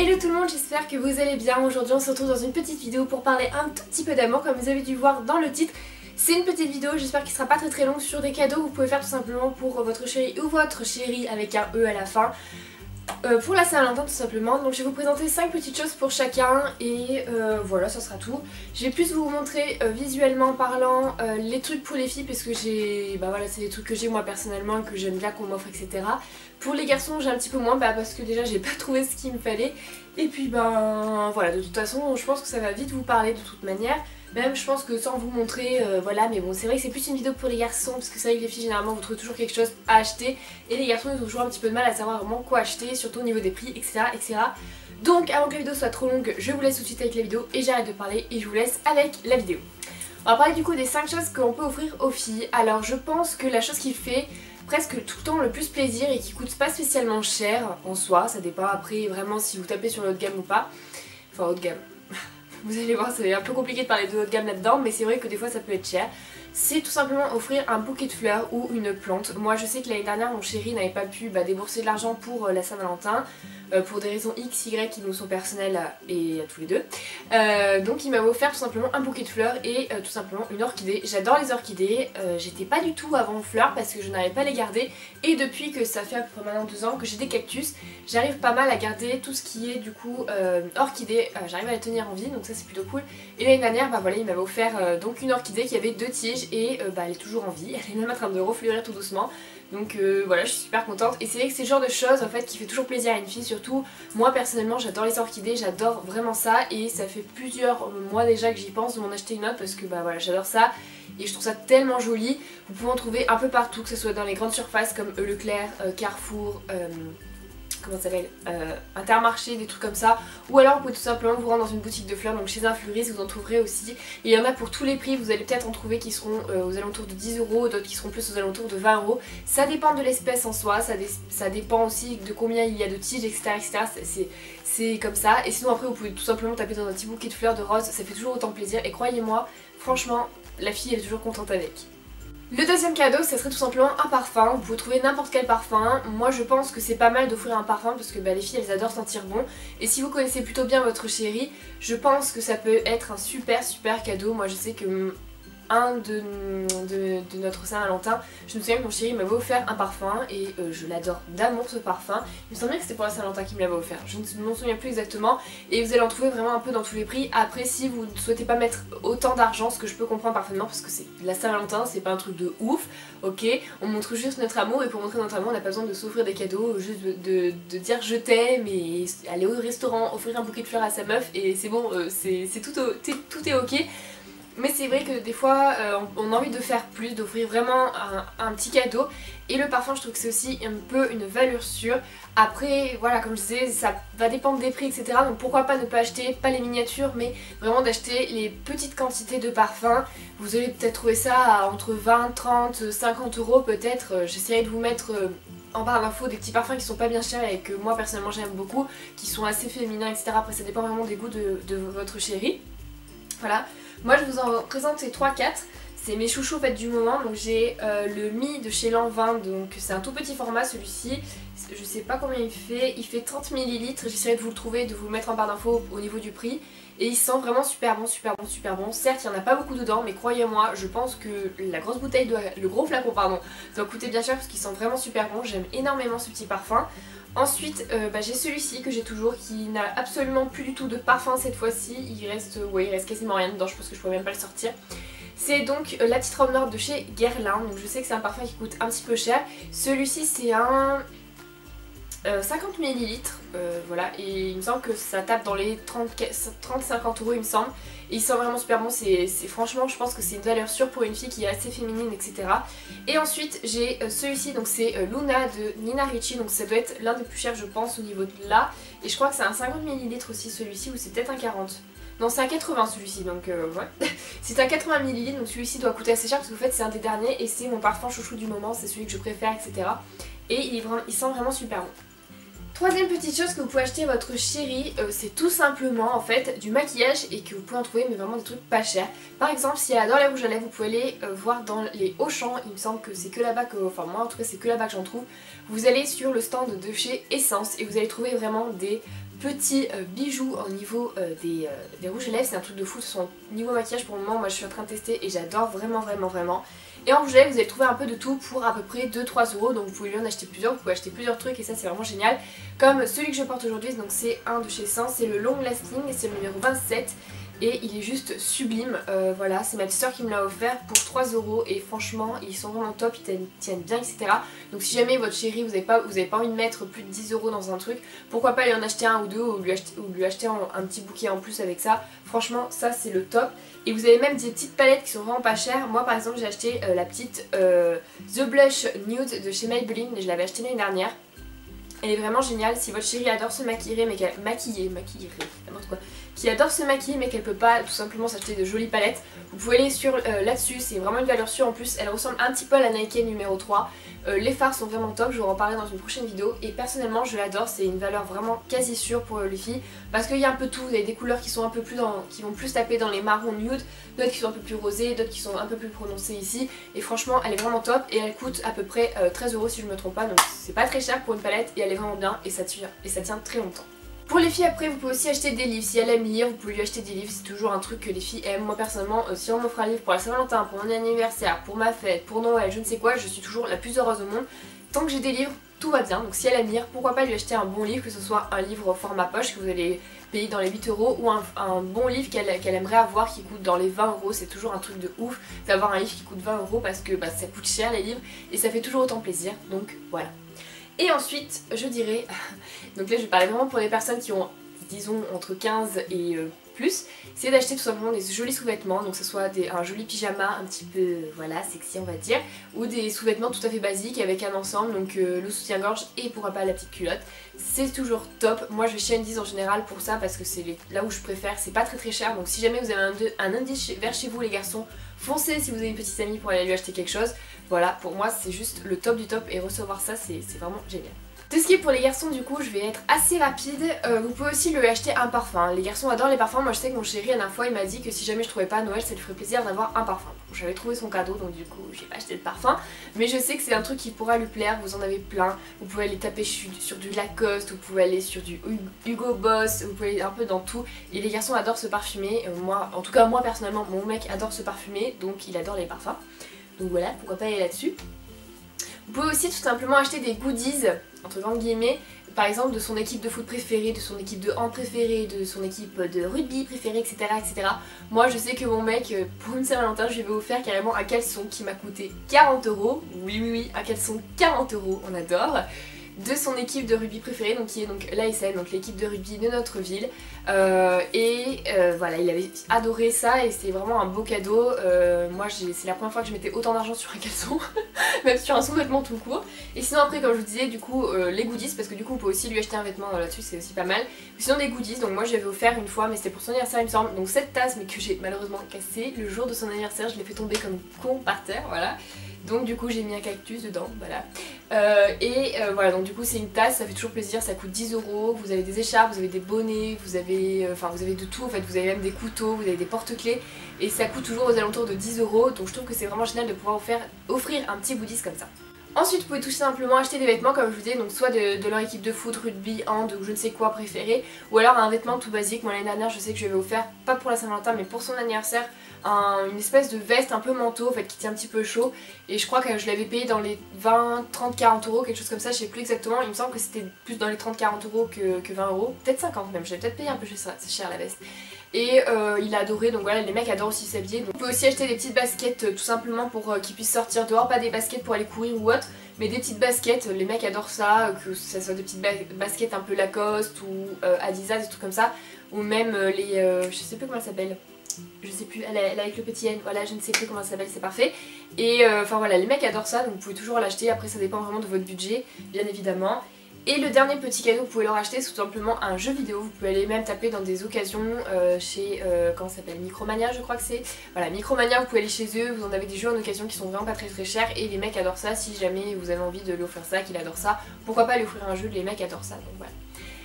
Hello tout le monde, j'espère que vous allez bien. Aujourd'hui on se retrouve dans une petite vidéo pour parler un tout petit peu d'amour comme vous avez dû voir dans le titre. C'est une petite vidéo, j'espère qu'il sera pas très longue sur des cadeaux que vous pouvez faire tout simplement pour votre chéri ou votre chérie avec un E à la fin. Pour la Saint-Valentin tout simplement. Donc je vais vous présenter 5 petites choses pour chacun et voilà, ça sera tout. Je vais plus vous montrer visuellement parlant les trucs pour les filles parce que j'ai, voilà, c'est les trucs que j'ai moi personnellement et que j'aime bien qu'on m'offre, etc. Pour les garçons j'ai un petit peu moins parce que déjà j'ai pas trouvé ce qu'il me fallait. Et puis voilà, de toute façon je pense que ça va vite vous parler de toute manière. Même je pense que sans vous montrer, voilà, mais bon c'est vrai que c'est plus une vidéo pour les garçons parce que c'est vrai que les filles généralement vous trouvez toujours quelque chose à acheter et les garçons ils ont toujours un petit peu de mal à savoir vraiment quoi acheter, surtout au niveau des prix, etc. Donc avant que la vidéo soit trop longue, je vous laisse tout de suite avec la vidéo et j'arrête de parler et je vous laisse avec la vidéo. On va parler du coup des 5 choses qu'on peut offrir aux filles. Alors je pense que la chose qui fait presque tout le temps le plus plaisir et qui coûte pas spécialement cher en soi, ça dépend après vraiment si vous tapez sur le haut de gamme ou pas, enfin haut de gamme. Vous allez voir, c'est un peu compliqué de parler de haut de gamme là-dedans, mais c'est vrai que des fois ça peut être cher. C'est tout simplement offrir un bouquet de fleurs ou une plante. Moi je sais que l'année dernière mon chéri n'avait pas pu débourser de l'argent pour la Saint-Valentin, pour des raisons X, Y qui nous sont personnelles et à tous les deux. Donc il m'a offert tout simplement un bouquet de fleurs et tout simplement une orchidée. J'adore les orchidées, j'étais pas du tout avant fleurs parce que je n'arrivais pas à les garder et depuis que ça fait à peu près maintenant 2 ans que j'ai des cactus, j'arrive pas mal à garder tout ce qui est du coup orchidée, j'arrive à les tenir en vie donc ça c'est plutôt cool. Et l'année dernière voilà, il m'avait offert donc une orchidée qui avait 2 tiges et elle est toujours en vie, elle est même en train de refleurir tout doucement. Donc voilà, je suis super contente et c'est vrai que c'est le genre de choses en fait qui fait toujours plaisir à une fille, surtout moi personnellement j'adore les orchidées, j'adore vraiment ça et ça fait plusieurs mois déjà que j'y pense de m'en acheter une autre parce que voilà, j'adore ça et je trouve ça tellement joli. Vous pouvez en trouver un peu partout, que ce soit dans les grandes surfaces comme Leclerc, Carrefour, comment ça s'appelle, Intermarché, des trucs comme ça, ou alors vous pouvez tout simplement vous rendre dans une boutique de fleurs, donc chez un fleuriste vous en trouverez aussi, et il y en a pour tous les prix, vous allez peut-être en trouver qui seront aux alentours de 10 €, d'autres qui seront plus aux alentours de 20 €, ça dépend de l'espèce en soi, ça dépend aussi de combien il y a de tiges, etc. C'est comme ça, et sinon après vous pouvez tout simplement taper dans un petit bouquet de fleurs de roses, ça fait toujours autant plaisir, et croyez-moi, franchement, la fille elle est toujours contente avec. Le deuxième cadeau, ça serait tout simplement un parfum. Vous pouvez trouver n'importe quel parfum. Moi je pense que c'est pas mal d'offrir un parfum parce que les filles elles adorent sentir bon. Et si vous connaissez plutôt bien votre chéri, je pense que ça peut être un super cadeau. Moi je sais que de notre Saint-Valentin, je me souviens que mon chéri m'avait offert un parfum et je l'adore d'amour ce parfum. Il me semblait que c'était pour la Saint-Valentin qu'il me l'avait offert, je ne m'en souviens plus exactement et vous allez en trouver vraiment un peu dans tous les prix. Après si vous ne souhaitez pas mettre autant d'argent, ce que je peux comprendre parfaitement parce que c'est la Saint-Valentin, c'est pas un truc de ouf, ok, on montre juste notre amour et pour montrer notre amour on n'a pas besoin de s'offrir des cadeaux, juste de dire je t'aime et aller au restaurant, offrir un bouquet de fleurs à sa meuf et c'est bon, tout est ok. Mais c'est vrai que des fois on a envie de faire plus, d'offrir vraiment un petit cadeau. Et le parfum je trouve que c'est aussi un peu une valeur sûre. Après voilà, comme je disais, ça va dépendre des prix, etc. Donc pourquoi pas ne pas acheter, pas les miniatures, mais vraiment d'acheter les petites quantités de parfums. Vous allez peut-être trouver ça à entre 20, 30, 50 € peut-être. J'essaierai de vous mettre en barre d'infos des petits parfums qui sont pas bien chers et que moi personnellement j'aime beaucoup, qui sont assez féminins, etc. Après ça dépend vraiment des goûts de votre chéri. Voilà. Moi je vous en présente ces 3-4, c'est mes chouchous en fait, du moment. Donc j'ai le Mi de chez Lanvin, donc c'est un tout petit format celui-ci, je sais pas combien il fait 30 ml, j'essaierai de vous le trouver, de vous le mettre en barre d'infos au niveau du prix. Et il sent vraiment super bon. Certes il n'y en a pas beaucoup dedans mais croyez-moi, je pense que la grosse bouteille, le gros flacon pardon, doit coûter bien cher parce qu'il sent vraiment super bon, j'aime énormément ce petit parfum. Ensuite j'ai celui-ci que j'ai toujours qui n'a absolument plus du tout de parfum cette fois-ci, il reste quasiment rien dedans, je pense que je pourrais même pas le sortir. C'est donc la petite robe noire de chez Guerlain, donc je sais que c'est un parfum qui coûte un petit peu cher. Celui-ci c'est un 50 ml, voilà, et il me semble que ça tape dans les 30-50 € il me semble. Et il sent vraiment super bon, franchement je pense que c'est une valeur sûre pour une fille qui est assez féminine, etc. Et ensuite j'ai celui-ci, donc c'est Luna de Nina Ricci, donc ça doit être l'un des plus chers je pense au niveau de là. Et je crois que c'est un 50 ml aussi celui-ci, ou c'est peut-être un 40. Non c'est un 80 celui-ci, donc ouais. C'est un 80 ml, donc celui-ci doit coûter assez cher parce qu'en fait c'est un des derniers et c'est mon parfum chouchou du moment, c'est celui que je préfère, etc. Et il sent vraiment super bon. Troisième petite chose que vous pouvez acheter à votre chéri, c'est tout simplement en fait du maquillage et que vous pouvez en trouver mais vraiment des trucs pas chers. Par exemple si elle adore les rouges à lèvres, vous pouvez aller voir dans les Auchan, il me semble que c'est que là-bas que, enfin moi en tout cas c'est que là-bas que j'en trouve. Vous allez sur le stand de chez Essence et vous allez trouver vraiment des petits bijoux au niveau des rouges à lèvres. C'est un truc de fou, son niveau maquillage pour le moment moi je suis en train de tester et j'adore vraiment. Et en rouge à lèvres vous allez trouver un peu de tout pour à peu près 2-3 euros, donc vous pouvez lui en acheter plusieurs, vous pouvez acheter plusieurs trucs et ça c'est vraiment génial. Comme celui que je porte aujourd'hui, donc c'est un de chez Sens, c'est le Long Lasting, c'est le numéro 27. Et il est juste sublime, voilà, c'est ma petite soeur qui me l'a offert pour 3 euros et franchement ils sont vraiment top, ils tiennent bien, etc. Donc si jamais votre chérie vous avez pas envie de mettre plus de 10 euros dans un truc, pourquoi pas lui en acheter un ou deux ou lui acheter un petit bouquet en plus avec ça. Franchement ça c'est le top. Et vous avez même des petites palettes qui sont vraiment pas chères. Moi par exemple j'ai acheté la petite The Blush Nude de chez Maybelline, je l'avais acheté l'année dernière. Elle est vraiment géniale. Si votre chérie adore se maquiller mais qu'elle n'importe quoi, qui adore se maquiller mais qu'elle peut pas tout simplement s'acheter de jolies palettes, vous pouvez aller sur là-dessus, c'est vraiment une valeur sûre. En plus elle ressemble un petit peu à la Nike numéro 3. Les fards sont vraiment top, je vous en parlerai dans une prochaine vidéo et personnellement je l'adore, c'est une valeur vraiment quasi sûre pour les filles parce qu'il y a un peu tout, vous avez des couleurs qui sont un peu plus qui vont plus taper dans les marrons nude, d'autres qui sont un peu plus rosées, d'autres qui sont un peu plus prononcées ici et franchement elle est vraiment top et elle coûte à peu près 13 euros si je me trompe pas, donc c'est pas très cher pour une palette et elle est vraiment bien et ça tient très longtemps. Pour les filles après vous pouvez aussi acheter des livres, si elle aime lire vous pouvez lui acheter des livres, c'est toujours un truc que les filles aiment. Moi personnellement si on m'offre un livre pour la Saint-Valentin, pour mon anniversaire, pour ma fête, pour Noël, je ne sais quoi, je suis toujours la plus heureuse au monde. Tant que j'ai des livres tout va bien, donc si elle aime lire pourquoi pas lui acheter un bon livre, que ce soit un livre au format poche que vous allez payer dans les 8 euros ou un bon livre qu'elle aimerait avoir qui coûte dans les 20 euros. C'est toujours un truc de ouf d'avoir un livre qui coûte 20 euros parce que ça coûte cher les livres et ça fait toujours autant plaisir, donc voilà. Et ensuite je dirais, donc là je parlais vraiment pour les personnes qui ont disons entre 15 et plus, c'est d'acheter tout simplement des jolis sous-vêtements, donc que ce soit un joli pyjama un petit peu voilà sexy on va dire, ou des sous-vêtements tout à fait basiques avec un ensemble, donc le soutien-gorge et pourquoi pas la petite culotte, c'est toujours top. Moi je vais chez Indies en général pour ça parce que c'est là où je préfère, c'est pas très cher, donc si jamais vous avez un Indies vers chez vous les garçons, foncez si vous avez une petite amie pour aller lui acheter quelque chose. Voilà, pour moi c'est juste le top du top et recevoir ça c'est vraiment génial. Tout ce qui est pour les garçons du coup je vais être assez rapide, vous pouvez aussi lui acheter un parfum, les garçons adorent les parfums. Moi je sais que mon chéri la dernière fois il m'a dit que si jamais je trouvais pas à Noël ça lui ferait plaisir d'avoir un parfum. Bon, j'avais trouvé son cadeau donc du coup j'ai pas acheté de parfum, mais je sais que c'est un truc qui pourra lui plaire, vous en avez plein, vous pouvez aller taper sur du Lacoste, vous pouvez aller sur du Hugo Boss, vous pouvez aller un peu dans tout et les garçons adorent se parfumer, moi en tout cas moi personnellement mon mec adore se parfumer donc il adore les parfums, donc voilà pourquoi pas aller là-dessus. Vous pouvez aussi tout simplement acheter des goodies, entre grandes guillemets, par exemple de son équipe de foot préférée, de son équipe de hand préférée, de son équipe de rugby préférée, etc. etc. Moi je sais que mon mec, pour une Saint-Valentin, je lui ai offert carrément un caleçon qui m'a coûté 40 euros. Oui, un caleçon 40 euros, on adore. De son équipe de rugby préférée, donc qui est donc l'ASN, donc l'équipe de rugby de notre ville. Voilà, il avait adoré ça et c'est vraiment un beau cadeau. Moi c'est la première fois que je mettais autant d'argent sur un caleçon, même sur un sous-vêtement tout court. Et sinon après comme je vous disais du coup les goodies, parce que du coup on peut aussi lui acheter un vêtement là-dessus, c'est aussi pas mal. Sinon des goodies, donc moi je l'avais offert une fois mais c'était pour son anniversaire il me semble. Donc cette tasse mais que j'ai malheureusement cassée le jour de son anniversaire, je l'ai fait tomber comme con par terre, voilà. Donc du coup j'ai mis un cactus dedans, voilà. Voilà, donc du coup c'est une tasse, ça fait toujours plaisir, ça coûte 10 euros, vous avez des écharpes, vous avez des bonnets, vous avez de tout en fait, vous avez même des couteaux, vous avez des porte-clés et ça coûte toujours aux alentours de 10 euros, donc je trouve que c'est vraiment génial de pouvoir offrir un petit goodies comme ça. Ensuite vous pouvez tout simplement acheter des vêtements comme je vous disais, donc soit de leur équipe de foot, rugby, hand ou je ne sais quoi préféré, ou alors un vêtement tout basique. Moi l'année dernière je sais que je lui avais offert, pas pour la Saint-Valentin mais pour son anniversaire, une espèce de veste un peu manteau en fait qui tient un petit peu chaud et je crois que je l'avais payé dans les 20, 30, 40 euros, quelque chose comme ça, je sais plus exactement, il me semble que c'était plus dans les 30, 40 euros que 20 euros, peut-être 50 même, j'avais peut-être payé un peu cher la veste. Et il a adoré, donc voilà, les mecs adorent aussi s'habiller. Donc, on peut aussi acheter des petites baskets tout simplement pour qu'ils puissent sortir dehors, pas des baskets pour aller courir ou autre, mais des petites baskets, les mecs adorent ça, que ça soit des petites baskets un peu Lacoste ou Adidas, des trucs comme ça, ou même je sais plus comment elle s'appelle. Je sais plus, elle est avec le petit N, voilà, je ne sais plus comment ça s'appelle, c'est parfait. Et enfin voilà, les mecs adorent ça, donc vous pouvez toujours l'acheter, après ça dépend vraiment de votre budget, bien évidemment. Et le dernier petit cadeau que vous pouvez leur acheter, c'est tout simplement un jeu vidéo. Vous pouvez aller même taper dans des occasions chez, comment ça s'appelle, Micromania je crois que c'est. Voilà, Micromania, vous pouvez aller chez eux, vous en avez des jeux en occasion qui sont vraiment pas très chers et les mecs adorent ça. Si jamais vous avez envie de lui offrir ça, qu'il adore ça, pourquoi pas lui offrir un jeu, les mecs adorent ça, donc voilà.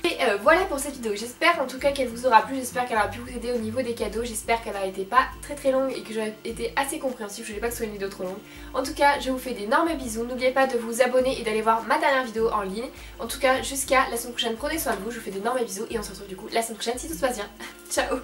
Et voilà pour cette vidéo, j'espère en tout cas qu'elle vous aura plu, j'espère qu'elle aura pu vous aider au niveau des cadeaux, j'espère qu'elle a été pas très longue et que j'aurais été assez compréhensive, je voulais pas que ce soit une vidéo trop longue. En tout cas je vous fais d'énormes bisous, n'oubliez pas de vous abonner et d'aller voir ma dernière vidéo en ligne. En tout cas jusqu'à la semaine prochaine, prenez soin de vous, je vous fais d'énormes bisous et on se retrouve du coup la semaine prochaine si tout se passe bien. Ciao.